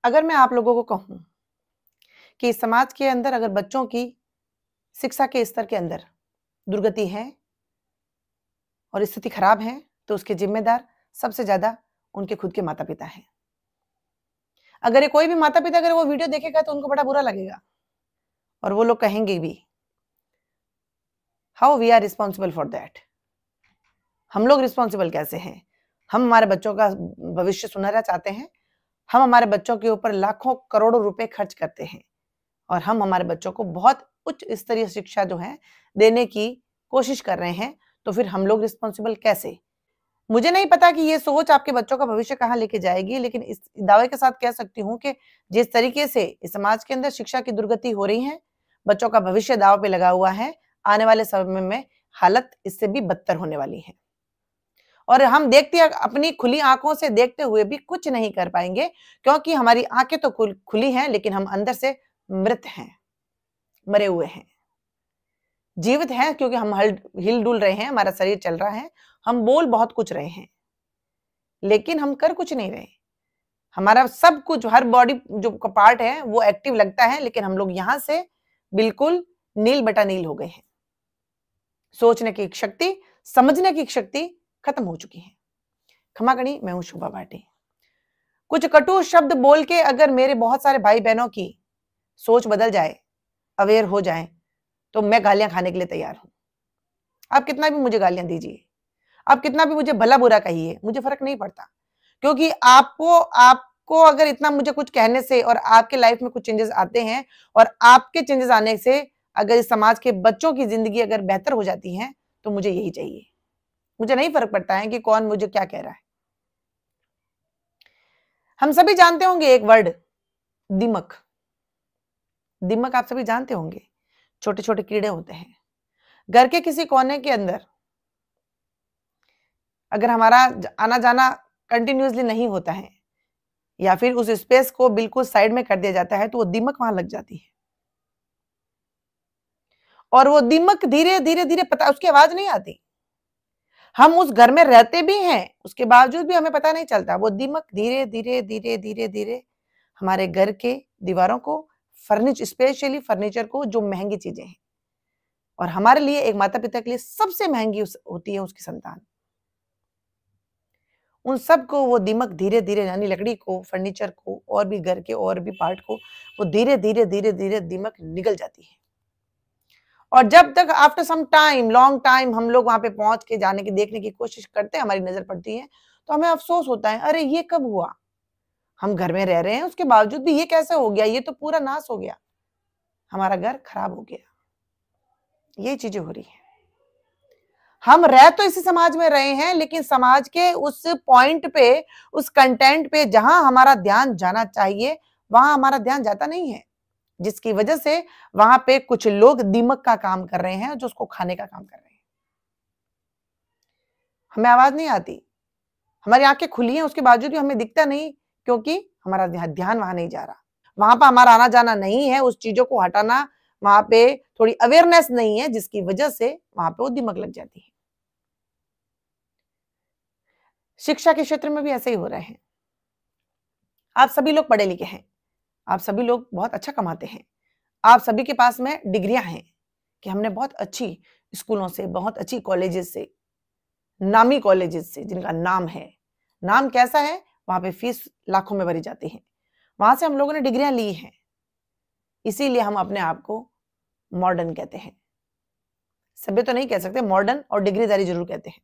अगर मैं आप लोगों को कहूं कि समाज के अंदर अगर बच्चों की शिक्षा के स्तर के अंदर दुर्गति है और स्थिति खराब है, तो उसके जिम्मेदार सबसे ज्यादा उनके खुद के माता पिता हैं। अगर ये कोई भी माता पिता अगर वो वीडियो देखेगा तो उनको बड़ा बुरा लगेगा और वो लोग कहेंगे भी, how we are responsible for that. हम लोग रिस्पॉन्सिबल कैसे हैं? हम हमारे बच्चों का भविष्य सुनहरा चाहते हैं, हम हमारे बच्चों के ऊपर लाखों करोड़ों रुपए खर्च करते हैं और हम हमारे बच्चों को बहुत उच्च स्तरीय शिक्षा जो है देने की कोशिश कर रहे हैं, तो फिर हम लोग रिस्पॉन्सिबल कैसे? मुझे नहीं पता कि ये सोच आपके बच्चों का भविष्य कहाँ लेके जाएगी, लेकिन इस दावे के साथ कह सकती हूँ कि जिस तरीके से इस समाज के अंदर शिक्षा की दुर्गति हो रही है, बच्चों का भविष्य दाव पे लगा हुआ है, आने वाले समय में हालत इससे भी बदतर होने वाली है और हम देखते हैं अपनी खुली आंखों से देखते हुए भी कुछ नहीं कर पाएंगे, क्योंकि हमारी आंखें तो खुली हैं लेकिन हम अंदर से मृत हैं, मरे हुए हैं। जीवित हैं क्योंकि हम हिल डुल रहे हैं, हमारा शरीर चल रहा है, हम बोल बहुत कुछ रहे हैं लेकिन हम कर कुछ नहीं रहे। हमारा सब कुछ, हर बॉडी जो पार्ट है वो एक्टिव लगता है, लेकिन हम लोग यहां से बिल्कुल नील बटा नील हो गए हैं। सोचने की शक्ति, समझने की शक्ति खत्म हो चुकी है। क्षमा करिए, मैं हूं शुभा भाटी। कुछ कटु शब्द बोल के अगर मेरे बहुत सारे भाई बहनों की सोच बदल जाए, अवेयर हो जाए, तो मैं गालियां खाने के लिए तैयार हूं। आप कितना भी मुझे गालियां दीजिए, आप कितना भी मुझे भला बुरा कहिए, मुझे फर्क नहीं पड़ता, क्योंकि आपको अगर इतना मुझे कुछ कहने से और आपके लाइफ में कुछ चेंजेस आते हैं और आपके चेंजेस आने से अगर इस समाज के बच्चों की जिंदगी अगर बेहतर हो जाती है, तो मुझे यही चाहिए। मुझे नहीं फर्क पड़ता है कि कौन मुझे क्या कह रहा है। हम सभी जानते होंगे एक वर्ड, दीमक। दीमक आप सभी जानते होंगे, छोटे छोटे कीड़े होते हैं। घर के किसी कोने के अंदर अगर हमारा आना जाना कंटिन्यूअसली नहीं होता है या फिर उस स्पेस को बिल्कुल साइड में कर दिया जाता है, तो वो दीमक वहां लग जाती है और वो दीमक धीरे धीरे धीरे, पता उसकी आवाज नहीं आती, हम उस घर में रहते भी हैं उसके बावजूद भी हमें पता नहीं चलता। वो दीमक धीरे धीरे धीरे धीरे धीरे हमारे घर के दीवारों को, स्पेशली फर्नीचर को, जो महंगी चीजें हैं और हमारे लिए एक माता पिता के लिए सबसे महंगी होती है उसकी संतान, उन सब को वो दीमक धीरे धीरे, यानी लकड़ी को, फर्नीचर को और भी घर के और भी पार्ट को, वो धीरे धीरे धीरे धीरे दीमक निगल जाती है। और जब तक after some time, long time हम लोग वहां पे पहुंच के जाने की, देखने की कोशिश करते हैं, हमारी नजर पड़ती है, तो हमें अफसोस होता है, अरे ये कब हुआ? हम घर में रह रहे हैं उसके बावजूद भी ये कैसे हो गया? ये तो पूरा नाश हो गया, हमारा घर खराब हो गया। ये चीजें हो रही है। हम रह तो इसी समाज में रहे हैं, लेकिन समाज के उस पॉइंट पे, उस कंटेंट पे जहां हमारा ध्यान जाना चाहिए, वहां हमारा ध्यान जाता नहीं है, जिसकी वजह से वहां पे कुछ लोग दीमक का काम कर रहे हैं, जो उसको खाने का काम कर रहे हैं। हमें आवाज नहीं आती, हमारी आंखें खुली हैं, उसके बावजूद भी हमें दिखता नहीं, क्योंकि हमारा ध्यान वहां नहीं जा रहा, वहां पर हमारा आना जाना नहीं है, उस चीजों को हटाना, वहां पे थोड़ी अवेयरनेस नहीं है, जिसकी वजह से वहां पे वो दीमक लग जाती है। शिक्षा के क्षेत्र में भी ऐसे ही हो रहे हैं। आप सभी लोग पढ़े लिखे हैं, आप सभी लोग बहुत अच्छा कमाते हैं, आप सभी के पास में डिग्रियां हैं कि हमने बहुत अच्छी स्कूलों से, बहुत अच्छी कॉलेजेस से, नामी कॉलेजेस से, जिनका नाम है, नाम कैसा है, वहां पे फीस लाखों में भरी जाती है, वहां से हम लोगों ने डिग्रियां ली हैं, इसीलिए हम अपने आप को मॉडर्न कहते हैं। सभ्य तो नहीं कह सकते, मॉडर्न और डिग्रीदारी जरूर कहते हैं।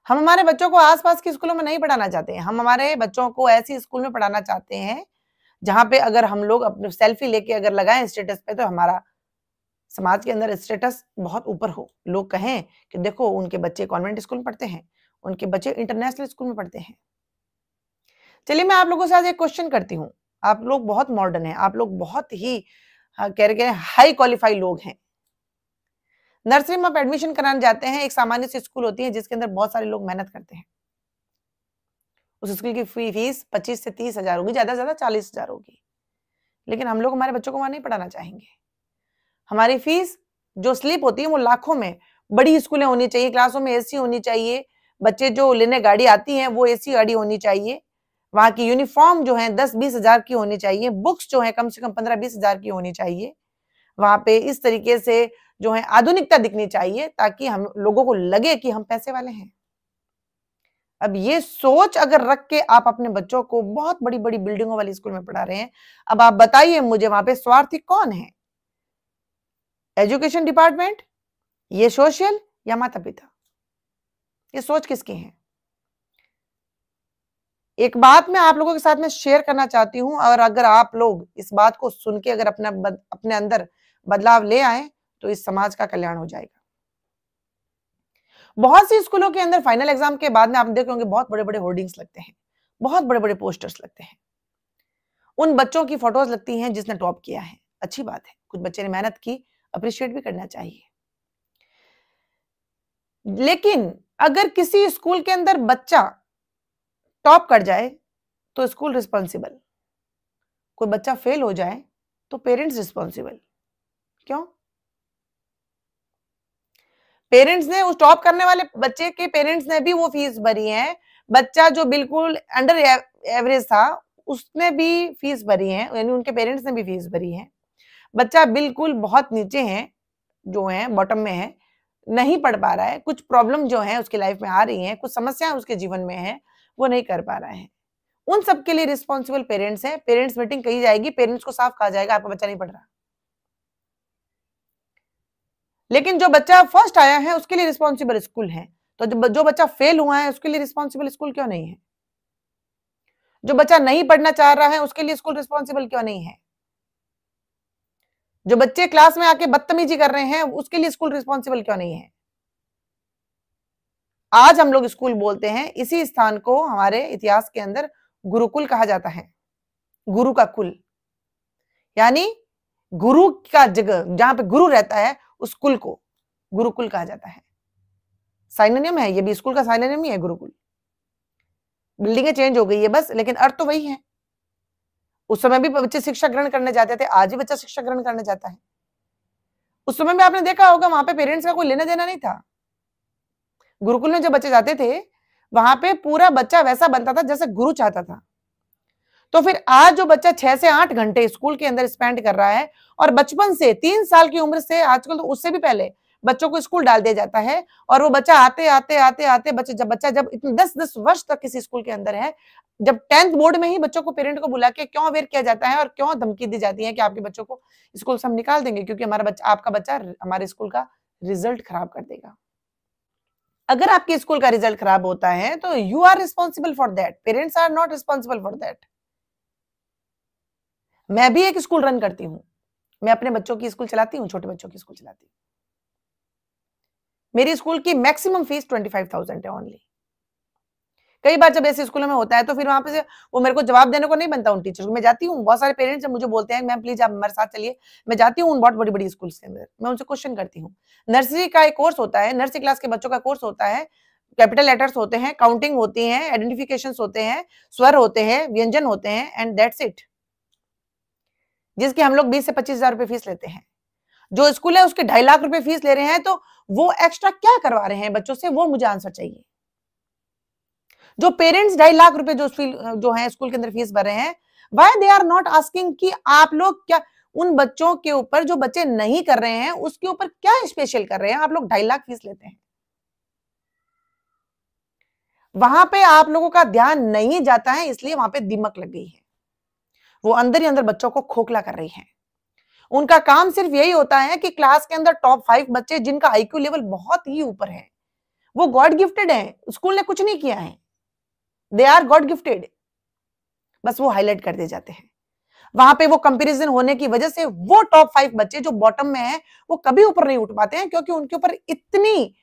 हम हमारे बच्चों को आसपास के स्कूलों में नहीं पढ़ाना चाहते हैं, हम हमारे बच्चों को ऐसी स्कूल में पढ़ाना चाहते हैं जहां पे अगर हम लोग अपने सेल्फी लेके अगर लगाएं स्टेटस पे, तो हमारा समाज के अंदर स्टेटस बहुत ऊपर हो, लोग कहें कि देखो उनके बच्चे कॉन्वेंट स्कूल में पढ़ते हैं, उनके बच्चे इंटरनेशनल स्कूल में पढ़ते हैं। चलिए मैं आप लोगों से आज एक क्वेश्चन करती हूँ, आप लोग बहुत मॉडर्न हैं, आप लोग बहुत ही कह रहे हाई क्वालिफाई लोग हैं। नर्सरी में आप एडमिशन कराने जाते हैं, एक सामान्य सी स्कूल होती है जिसके अंदर बहुत सारे लोग मेहनत करते हैं, उस स्कूल की फीस 25 से 30 हजार होगी, ज्यादा से ज्यादा 40 हजार होगी, लेकिन हम लोग हमारे बच्चों को वहां नहीं पढ़ाना चाहेंगे। हमारी फीस जो स्लिप होती है वो लाखों में, बड़ी स्कूलें होनी चाहिए, क्लासों में एसी होनी चाहिए, बच्चे जो लेने गाड़ी आती है वो एसी गाड़ी होनी चाहिए, वहां की यूनिफॉर्म जो है 10-20 हजार की होनी चाहिए, बुक्स जो है कम से कम 15-20 हजार की होनी चाहिए। वहां पे इस तरीके से जो है आधुनिकता दिखनी चाहिए ताकि हम लोगों को लगे कि हम पैसे वाले हैं। अब ये सोच अगर रख के आप अपने बच्चों को बहुत बड़ी बड़ी बिल्डिंगों वाली स्कूल में पढ़ा रहे हैं, अब आप बताइए मुझे वहां पे स्वार्थी कौन है? एजुकेशन डिपार्टमेंट, ये सोशल, या माता पिता? ये सोच किसकी है? एक बात मैं आप लोगों के साथ में शेयर करना चाहती हूं, और अगर आप लोग इस बात को सुन के अगर अपने अंदर बदलाव ले आए तो इस समाज का कल्याण हो जाएगा। बहुत सी स्कूलों के अंदर फाइनल एग्जाम के बाद में आप देखे होंगे बहुत बड़े बड़े होर्डिंग्स लगते हैं, बहुत बड़े बड़े पोस्टर्स लगते हैं, उन बच्चों की फोटोज लगती हैं जिसने टॉप किया है। अच्छी बात है, कुछ बच्चे ने मेहनत की, अप्रिशिएट भी करना चाहिए। लेकिन अगर किसी स्कूल के अंदर बच्चा टॉप कर जाए तो स्कूल रिस्पॉन्सिबल, कोई बच्चा फेल हो जाए तो पेरेंट्स रिस्पॉन्सिबल। क्यों? पेरेंट्स ने, उस टॉप करने वाले बच्चे के पेरेंट्स ने भी वो फीस भरी है, बच्चा जो बिल्कुल अंडर एवरेज था उसने भी फीस भरी है, यानी उनके पेरेंट्स ने भी फीस भरी है। बच्चा बिल्कुल बहुत नीचे है, जो है बॉटम में है, नहीं पढ़ पा रहा है, कुछ प्रॉब्लम जो है उसकी लाइफ में आ रही है, कुछ समस्याएं उसके जीवन में है, वो नहीं कर पा रहा है। उन सब के लिए रिस्पॉन्सिबल पेरेंट्स है। पेरेंट्स मीटिंग कही जाएगी, पेरेंट्स को साफ कहा जाएगा आपका बच्चा नहीं पढ़ रहा। लेकिन जो बच्चा फर्स्ट आया है उसके लिए रिस्पॉन्सिबल स्कूल है, तो जो बच्चा फेल हुआ है उसके लिए रिस्पॉन्सिबल स्कूल क्यों नहीं है? जो बच्चा नहीं पढ़ना चाह रहा है उसके लिए स्कूल रिस्पॉन्सिबल क्यों नहीं है? जो बच्चे क्लास में आके बदतमीजी कर रहे हैं उसके लिए स्कूल रिस्पॉन्सिबल क्यों नहीं है? आज हम लोग स्कूल बोलते हैं, इसी स्थान को हमारे इतिहास के अंदर गुरुकुल कहा जाता है, गुरु का कुल, यानी गुरु का जगह जहां पे गुरु रहता है उस कुल को गुरुकुल कहा जाता है। साइनोनिम है, ये भी स्कूल का साइनोनिम ही है गुरुकुल। बिल्डिंगें चेंज हो गई है बस, लेकिन अर्थ तो वही है। उस समय भी बच्चे शिक्षा ग्रहण करने जाते थे, आज भी बच्चा शिक्षा ग्रहण करने जाता है। उस समय में आपने देखा होगा वहां पे पेरेंट्स का कोई लेना देना नहीं था। गुरुकुल में जब बच्चे जाते थे वहां पे पूरा बच्चा वैसा बनता था जैसे गुरु चाहता था। तो फिर आज जो बच्चा 6 से 8 घंटे स्कूल के अंदर स्पेंड कर रहा है, और बचपन से 3 साल की उम्र से, आजकल तो उससे भी पहले बच्चों को स्कूल डाल दिया जाता है, और वो बच्चा आते आते आते आते बच्चा जब इतने 10-10 वर्ष तक किसी स्कूल के अंदर है, जब 10th बोर्ड में ही बच्चों को पेरेंट को बुला के क्यों अवेयर किया जाता है और क्यों धमकी दी जाती है कि आपके बच्चों को स्कूल से हम निकाल देंगे क्योंकि हमारा बच्चा, आपका बच्चा हमारे स्कूल का रिजल्ट खराब कर देगा। अगर आपके स्कूल का रिजल्ट खराब होता है तो you are responsible for that, parents are not responsible for that. मैं भी एक स्कूल रन करती हूं, मैं अपने बच्चों की स्कूल चलाती हूं, छोटे बच्चों की स्कूल चलाती हूं। मेरी स्कूल की मैक्सिमम फीस 25,000 है ओनली। कई बार जब ऐसे स्कूलों में होता है तो फिर वहां पे वो मेरे को जवाब देने को नहीं बनता उन टीचर्स को। मैं जाती हूँ, बहुत सारे पेरेंट्स जब मुझे बोलते हैं मैम प्लीज आप हमारे साथ चलिए, मैं जाती हूँ उन बहुत बड़ी बड़ी स्कूल के अंदर, मैं उनसे क्वेश्चन करती हूँ। नर्सरी का एक कोर्स होता है, नर्सरी क्लास के बच्चों का कोर्स होता है, कैपिटल लेटर्स होते हैं, काउंटिंग होती है, आइडेंटिफिकेशन होते हैं, स्वर होते हैं, व्यंजन होते हैं, एंड दैट्स इट, जिसकी हम लोग 20 से 25 हजार रुपए फीस लेते हैं। जो स्कूल है उसके 2.5 लाख रुपए फीस ले रहे हैं, तो वो एक्स्ट्रा क्या करवा रहे हैं बच्चों से, वो मुझे आंसर चाहिए। जो पेरेंट्स 2.5 लाख रुपए जो है स्कूल के अंदर फीस भर रहे हैं, why they are not asking कि आप लोग क्या उन बच्चों के ऊपर, जो बच्चे नहीं कर रहे हैं उसके ऊपर क्या स्पेशल कर रहे हैं? आप लोग 2.5 लाख फीस लेते हैं, वहां पे आप लोगों का ध्यान नहीं जाता है, इसलिए वहां पे दीमक लग गई है। वो अंदर ही अंदर बच्चों को खोखला कर रही है। उनका काम सिर्फ यही होता है कि क्लास के अंदर टॉप 5 बच्चे जिनका आईक्यू लेवल बहुत ही ऊपर है, वो गॉड गिफ्टेड है, स्कूल ने कुछ नहीं किया है, दे आर गॉड गिफ्टेड, बस वो हाईलाइट कर दिए जाते हैं। वहां पे वो कंपैरिजन होने की वजह से वो टॉप 5 बच्चे जो बॉटम में है वो कभी ऊपर नहीं उठ पाते हैं, क्योंकि उनके ऊपर इतनी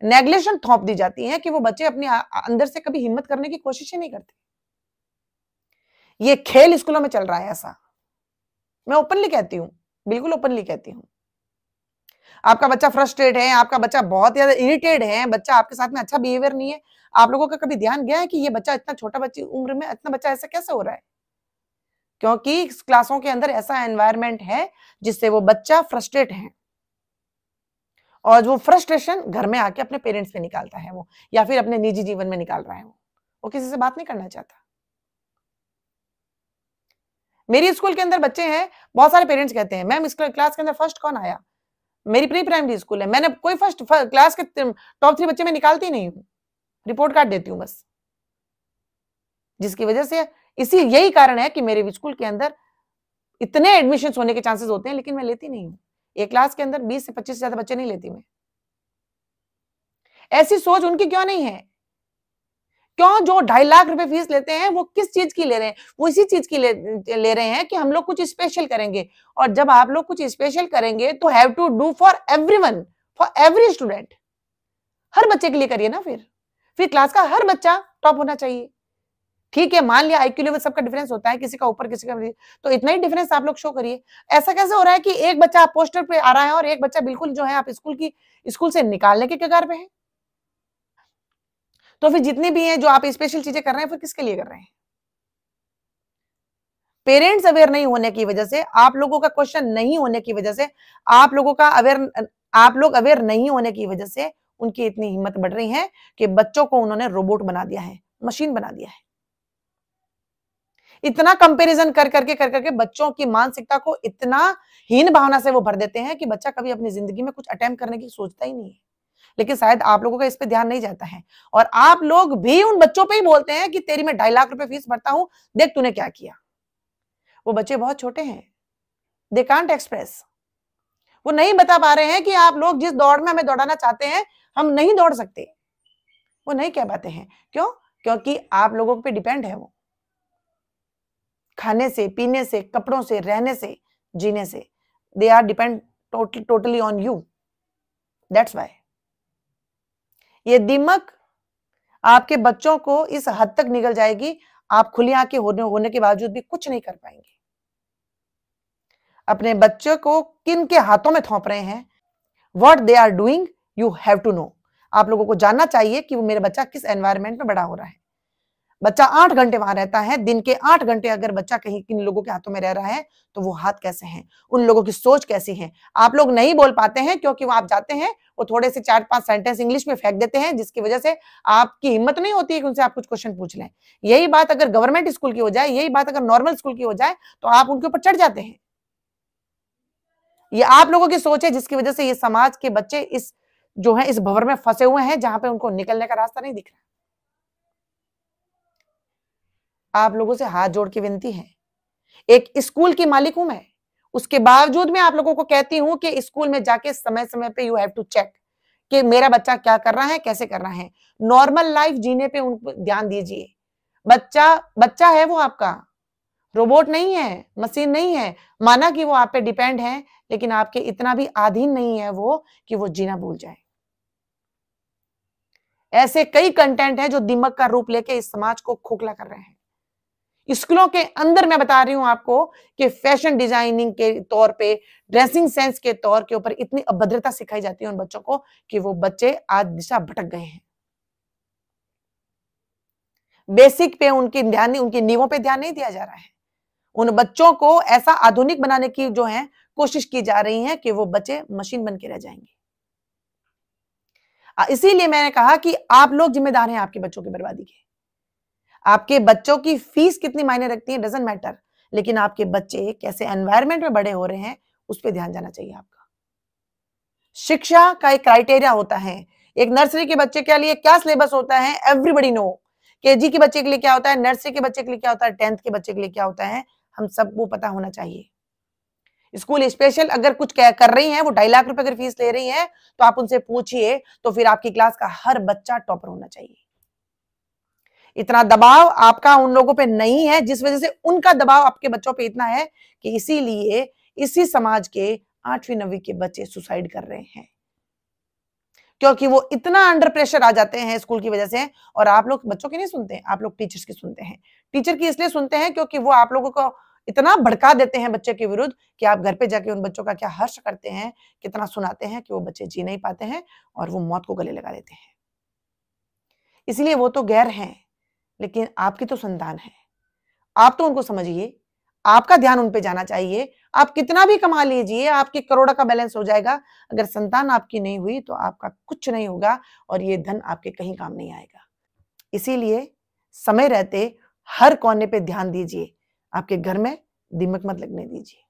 नेग्लेक्शन थोप दी जाती है कि वो बच्चे अपने अंदर से कभी हिम्मत करने की कोशिश ही नहीं करते। ये खेल स्कूलों में चल रहा है ऐसा, मैं ओपनली कहती हूं, बिल्कुल ओपनली कहती हूं। आपका बच्चा फ्रस्ट्रेट है, आपका बच्चा बहुत ज्यादा इरिटेट है, बच्चा आपके साथ में अच्छा बिहेवियर नहीं है, आप लोगों का कभी ध्यान गया है कि ये बच्चा इतना छोटा बच्ची उम्र में इतना बच्चा ऐसा कैसे हो रहा है? क्योंकि क्लासों के अंदर ऐसा एनवायरनमेंट है जिससे वो बच्चा फ्रस्ट्रेट है, और वो फ्रस्ट्रेशन घर में आके अपने पेरेंट्स पे निकालता है वो, या फिर अपने निजी जीवन में निकाल रहा है वो किसी से बात नहीं करना चाहता। मेरी स्कूल के अंदर बच्चे हैं, बहुत सारे पेरेंट्स कहते हैं मैम इस क्लास के अंदर फर्स्ट कौन आया? मेरी प्री प्राइमरी स्कूल है, मैंने कोई फर्स्ट क्लास के टॉप 3 बच्चे मैं निकालती नहीं हूँ, रिपोर्ट कार्ड देती हूँ बस। जिसकी वजह से यही कारण है कि मेरे स्कूल के अंदर इतने एडमिशंस होने के चांसेस होते हैं, लेकिन मैं लेती नहीं हूँ। एक क्लास के अंदर 20 से 25 से ज्यादा बच्चे नहीं लेती मैं। ऐसी सोच उनकी क्यों नहीं है? क्यों जो 2.5 लाख रुपए फीस लेते हैं वो किस चीज की ले रहे हैं? वो इसी चीज की ले रहे हैं कि हम लोग कुछ स्पेशल करेंगे, और जब आप लोग कुछ स्पेशल करेंगे तो have to do for everyone, for every student. हर बच्चे के लिए करिए ना। फिर क्लास का हर बच्चा टॉप होना चाहिए। ठीक है, मान लिया आईक्यू लेवल सबका डिफरेंस होता है, किसी का ऊपर किसी का, तो इतना ही डिफरेंस आप लोग शो करिए। ऐसा कैसे हो रहा है कि एक बच्चा पोस्टर पे आ रहा है और एक बच्चा बिल्कुल जो है आप स्कूल से निकालने के कगार पे है? तो फिर जितनी भी हैं जो आप स्पेशल चीजें कर रहे हैं, फिर किसके लिए कर रहे हैं? पेरेंट्स अवेयर नहीं होने की वजह से, आप लोगों का क्वेश्चन नहीं होने की वजह से, आप लोग अवेयर नहीं होने की वजह से उनकी इतनी हिम्मत बढ़ रही है कि बच्चों को उन्होंने रोबोट बना दिया है, मशीन बना दिया है। इतना कंपैरिजन कर करके बच्चों की मानसिकता को इतना हीन भावना से वो भर देते हैं कि बच्चा कभी अपनी जिंदगी में कुछ अटेम्प्ट करने की सोचता ही नहीं है। लेकिन शायद आप लोगों का इस पे ध्यान नहीं जाता है, और आप लोग भी उन बच्चों पे ही बोलते हैं कि तेरी मैं 2.5 लाख रुपए फीस भरता हूं, देख तूने क्या किया। वो बच्चे बहुत छोटे हैं, दे कांट एक्सप्रेस। वो नहीं बता पा रहे हैं कि आप लोग जिस दौड़ में हमें दौड़ाना चाहते हैं, हम नहीं दौड़ सकते। वो नहीं कह पाते हैं। क्यों? क्योंकि आप लोगों पे डिपेंड है वो, खाने से, पीने से, कपड़ों से, रहने से, जीने से। They are depend totally on you. That's why ये दिमक आपके बच्चों को इस हद तक निगल जाएगी, आप खुली आंखें होने के बावजूद भी कुछ नहीं कर पाएंगे। अपने बच्चों को किन के हाथों में थोप रहे हैं, what they are doing, you have to know. आप लोगों को जानना चाहिए कि वो मेरा बच्चा किस एनवायरनमेंट में बड़ा हो रहा है। बच्चा 8 घंटे वहां रहता है, दिन के 8 घंटे अगर बच्चा कहीं किन लोगों के हाथों में रह रहा है, तो वो हाथ कैसे हैं, उन लोगों की सोच कैसी है। आप लोग नहीं बोल पाते हैं क्योंकि वो आप जाते हैं, वो थोड़े से 4-5 सेंटेंस इंग्लिश में फेंक देते हैं, जिसकी वजह से आपकी हिम्मत नहीं होती है कि उनसे आप कुछ क्वेश्चन पूछ लें। यही बात अगर गवर्नमेंट स्कूल की हो जाए, यही बात अगर नॉर्मल स्कूल की हो जाए, तो आप उनके ऊपर चढ़ जाते हैं। ये आप लोगों की सोच है जिसकी वजह से ये समाज के बच्चे इस भंवर में फंसे हुए हैं, जहां पे उनको निकलने का रास्ता नहीं दिख रहा। आप लोगों से हाथ जोड़ के विनती है, एक स्कूल की मालिक हूं मैं, उसके बावजूद मैं आप लोगों को कहती हूं कि स्कूल में जाके समय समय पे यू हैव टू चेक कि मेरा बच्चा क्या कर रहा है, कैसे कर रहा है। नॉर्मल लाइफ जीने पे उनको ध्यान दीजिए। बच्चा बच्चा है, वो आपका रोबोट नहीं है, मशीन नहीं है। माना कि वो आप पे डिपेंड है, लेकिन आपके इतना भी अधीन नहीं है वो कि वो जीना भूल जाए। ऐसे कई कंटेंट हैं जो दिमाग का रूप लेके इस समाज को खोखला कर रहे हैं। स्कूलों के अंदर मैं बता रही हूं आपको कि फैशन डिजाइनिंग के तौर पे, ड्रेसिंग सेंस के तौर के ऊपर इतनी अभद्रता सिखाई जाती है उन बच्चों को कि वो बच्चे आज दिशा भटक गए हैं। बेसिक पे उनकी नींवों पे ध्यान नहीं दिया जा रहा है। उन बच्चों को ऐसा आधुनिक बनाने की जो है कोशिश की जा रही है कि वो बच्चे मशीन बन के रह जाएंगे। इसीलिए मैंने कहा कि आप लोग जिम्मेदार हैं आपके बच्चों की बर्बादी के। आपके बच्चों की फीस कितनी मायने रखती है डजंट मैटर, लेकिन आपके बच्चे कैसे एनवायरनमेंट में बड़े हो रहे हैं उस पर ध्यान जाना चाहिए आपका। शिक्षा का एक क्राइटेरिया होता है। एक नर्सरी के बच्चे के लिए क्या सिलेबस होता है, एवरीबडी नो। केजी के बच्चे के लिए क्या होता है, नर्सरी के बच्चे के लिए क्या होता है, 10th के बच्चे के लिए क्या होता है, हम सबको पता होना चाहिए। स्कूल स्पेशल अगर कुछ कर रही हैं, वो 2.5 लाख रुपए अगर फीस ले रही हैं, तो आप उनसे पूछिए, तो फिर आपकी क्लास का हर बच्चा टॉपर होना चाहिए। इतना दबाव आपका उन लोगों पे नहीं है, जिस वजह से उनका दबाव आपके बच्चों पे इतना है कि इसीलिए इसी समाज के 8वीं 9वीं के बच्चे सुसाइड कर रहे हैं, क्योंकि वो इतना अंडर प्रेशर आ जाते हैं स्कूल की वजह से। और आप लोग बच्चों की नहीं सुनते, आप लोग टीचर्स की सुनते हैं। टीचर की इसलिए सुनते हैं क्योंकि वो आप लोगों को इतना भड़का देते हैं बच्चे के विरुद्ध कि आप घर पे जाके उन बच्चों का क्या हर्ष करते हैं, कितना सुनाते हैं कि वो बच्चे जी नहीं पाते हैं और वो मौत को गले लगा लेते हैं। इसलिए वो तो गैर हैं, लेकिन आपकी तो संतान है। आप तो उनको समझिए, आपका ध्यान उन पे जाना चाहिए। आप कितना भी कमा लीजिए, आपके करोड़ों का बैलेंस हो जाएगा, अगर संतान आपकी नहीं हुई तो आपका कुछ नहीं होगा और ये धन आपके कहीं काम नहीं आएगा। इसीलिए समय रहते हर कोने पे ध्यान दीजिए। आपके घर में दीमक मत लगने दीजिए।